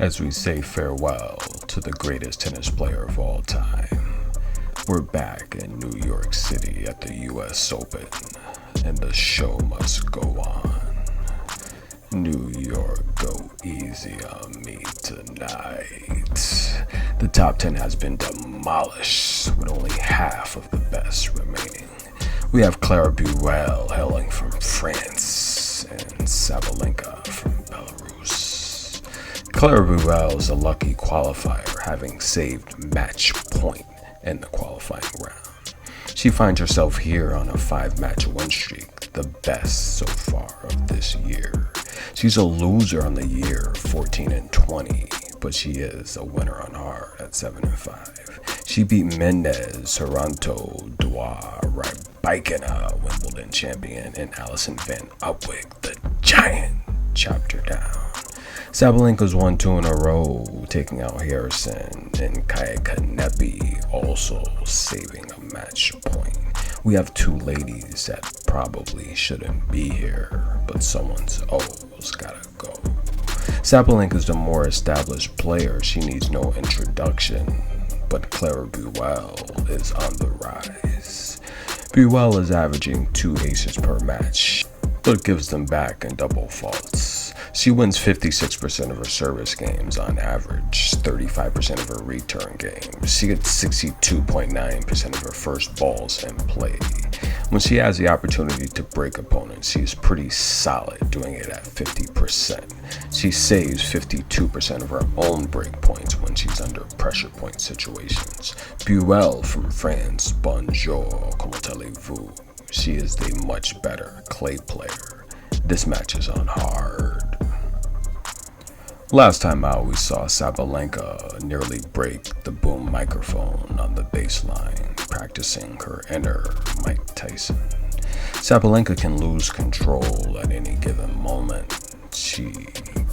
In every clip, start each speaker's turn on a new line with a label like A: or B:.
A: as we say farewell to the greatest tennis player of all time. We're back in New York City at the US Open, and the show must go on. New York, go easy on me tonight. The top 10 has been demolished, with only half of the best remaining. We have Clara Burel hailing from France and Sabalenka from Belarus. Clara Burel is a lucky qualifier, having saved match point in the qualifying round. She finds herself here on a 5-match win streak, the best so far of this year. She's a loser on the year, 14-20, but she is a winner on hard at 7-5. She beat Mendez, Toronto, Dua, Rybakina, Wimbledon champion, and Alison Van Upwick, the giant, chopped her down. Sabalenka's won 2 in a row, taking out Harrison, and Kaya Kanepi also saving a match point. We have 2 ladies that probably shouldn't be here, but someone's always gotta go. Sabalenka's the more established player, she needs no introduction, but Clara Burel is on the rise. Burel is averaging 2 aces per match, but gives them back in double faults. She wins 56% of her service games on average, 35% of her return games. She gets 62.9% of her first balls in play. When she has the opportunity to break opponents, she's pretty solid, doing it at 50%. She saves 52% of her own break points when she's under pressure point situations. Burel from France, bonjour, comment allez-vous? She is the much better clay player. This match is on hard. Last time out, we saw Sabalenka nearly break the boom microphone on the baseline, practicing her inner Mike Tyson. Sabalenka can lose control at any given moment. She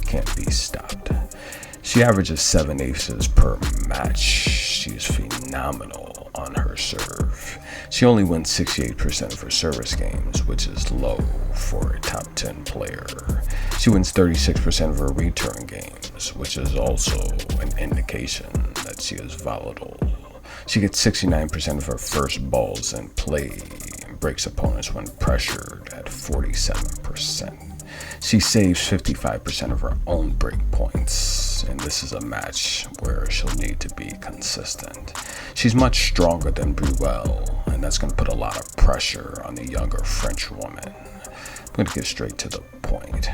A: can't be stopped. She averages 7 aces per match. She's phenomenal on her serve. She only wins 68% of her service games, which is low for a top 10 player. She wins 36% of her return games, which is also an indication that she is volatile. She gets 69% of her first balls in play and breaks opponents when pressured at 47%. She saves 55% of her own break points, and this is a match where she'll need to be consistent. She's much stronger than Burel, and that's going to put a lot of pressure on the younger French woman. I'm going to get straight to the point.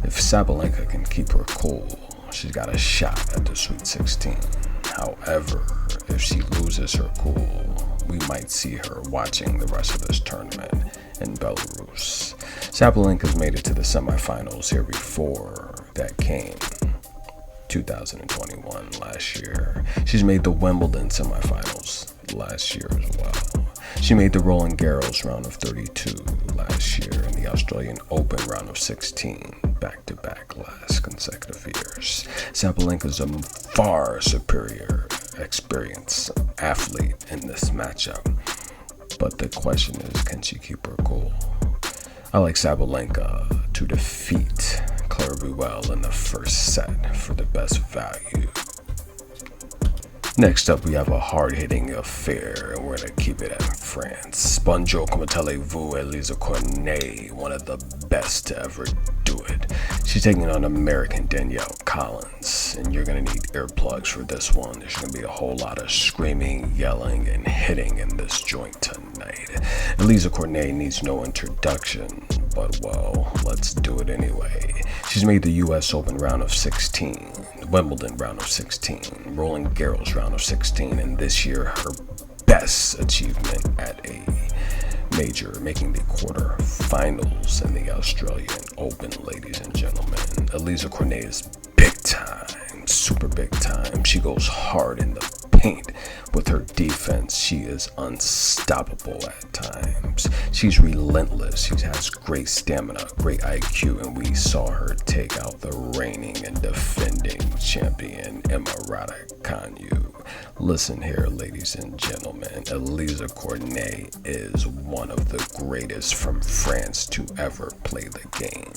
A: If Sabalenka can keep her cool, she's got a shot at the Sweet 16. However, if she loses her cool, we might see her watching the rest of this tournament in Belarus. Sabalenka's made it to the semifinals here before. That came 2021 last year. She's made the Wimbledon semifinals last year as well. She made the Roland Garros round of 32 last year and the Australian Open round of 16 back-to-back last consecutive years. Sabalenka's a far superior experienced athlete in this matchup, but the question is, can she keep her cool? I like Sabalenka to defeat Clara Burel in the first set for the best value. Next up, we have a hard-hitting affair, and we're going to keep it in France. Bonjour, comment allez-vous? Elisa Cornet, one of the best to ever do it. She's taking on American Danielle Collins, and you're going to need earplugs for this one. There's going to be a whole lot of screaming, yelling, and hitting in this joint tonight. Elisa Cornet needs no introduction, but well, let's do it anyway. She's made the US Open round of 16, Wimbledon round of 16, Roland Garros round of 16, and this year her best achievement at a major, making the quarterfinals in the Australian Open, ladies and gentlemen. Elisa Cornet is big time, super big time. She goes hard in the paint. With her defense, she is unstoppable at times. She's relentless. She has great stamina, great IQ, and we saw her take out the reigning and defending champion Emma Raducanu. Listen here, ladies and gentlemen. Elisa Cornet is one of the greatest from France to ever play the game.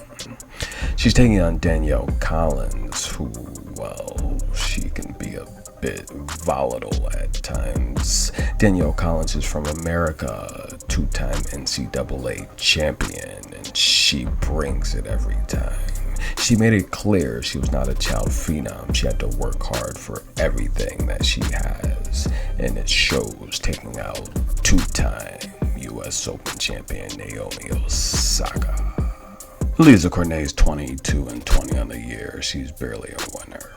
A: She's taking on Danielle Collins, who well, she can be a bit volatile at times. Danielle Collins is from America, two-time NCAA champion, and she brings it every time. She made it clear she was not a child phenom. She had to work hard for everything that she has, and it shows, taking out two-time US Open champion Naomi Osaka. Alizé Cornet is 22-20 on the year. She's barely a winner.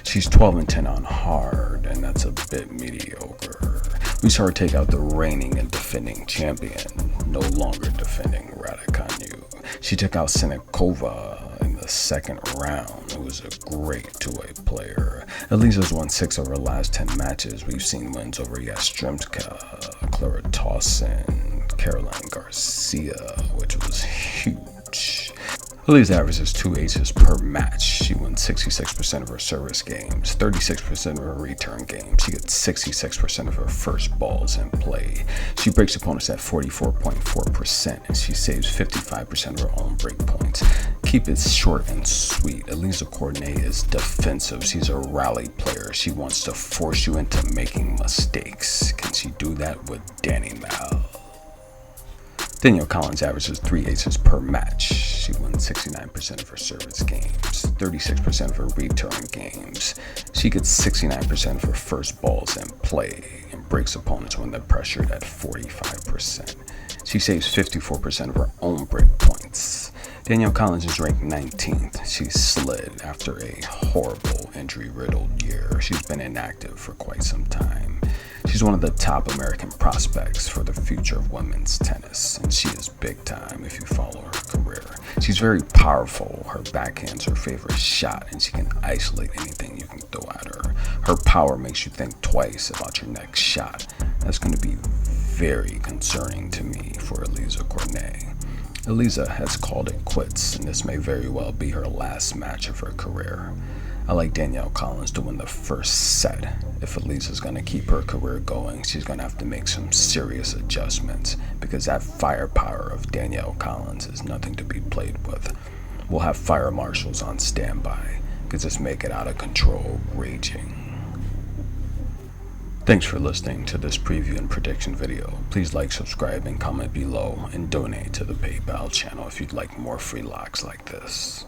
A: She's 12-10 on hard, and that's a bit mediocre. We saw her take out the reigning and defending champion, no longer defending Raducanu. She took out Senekova in the second round, who was a great two-way player. Alizé's won 6 of her last 10 matches. We've seen wins over Yastremska, Clara Towson, Caroline Garcia, which was huge. Alizé averages 2 aces per match. She wins 66% of her service games, 36% of her return games. She gets 66% of her first balls in play. She breaks opponents at 44.4%, and she saves 55% of her own break points. Keep it short and sweet. Alizé Cornet is defensive. She's a rally player. She wants to force you into making mistakes. Can she do that with Danny Mal? Danielle Collins averages 3 aces per match. She wins 69% of her service games, 36% of her return games. She gets 69% of her first balls in play and breaks opponents when they're pressured at 45%. She saves 54% of her own break points. Danielle Collins is ranked 19th. She slid after a horrible injury-riddled year. She's been inactive for quite some time. She's one of the top American prospects for the future of women's tennis, and she is big time if you follow her career. She's very powerful. Her backhand's her favorite shot, and she can isolate anything you can throw at her. Her power makes you think twice about your next shot. That's going to be very concerning to me for Alizé Cornet. Alizé has called it quits, and this may very well be her last match of her career. I like Danielle Collins to win the first set. If Alizé's going to keep her career going, she's going to have to make some serious adjustments, because that firepower of Danielle Collins is nothing to be played with. We'll have fire marshals on standby, because this may get out of control raging. Thanks for listening to this preview and prediction video. Please like, subscribe, and comment below, and donate to the PayPal channel if you'd like more free locks like this.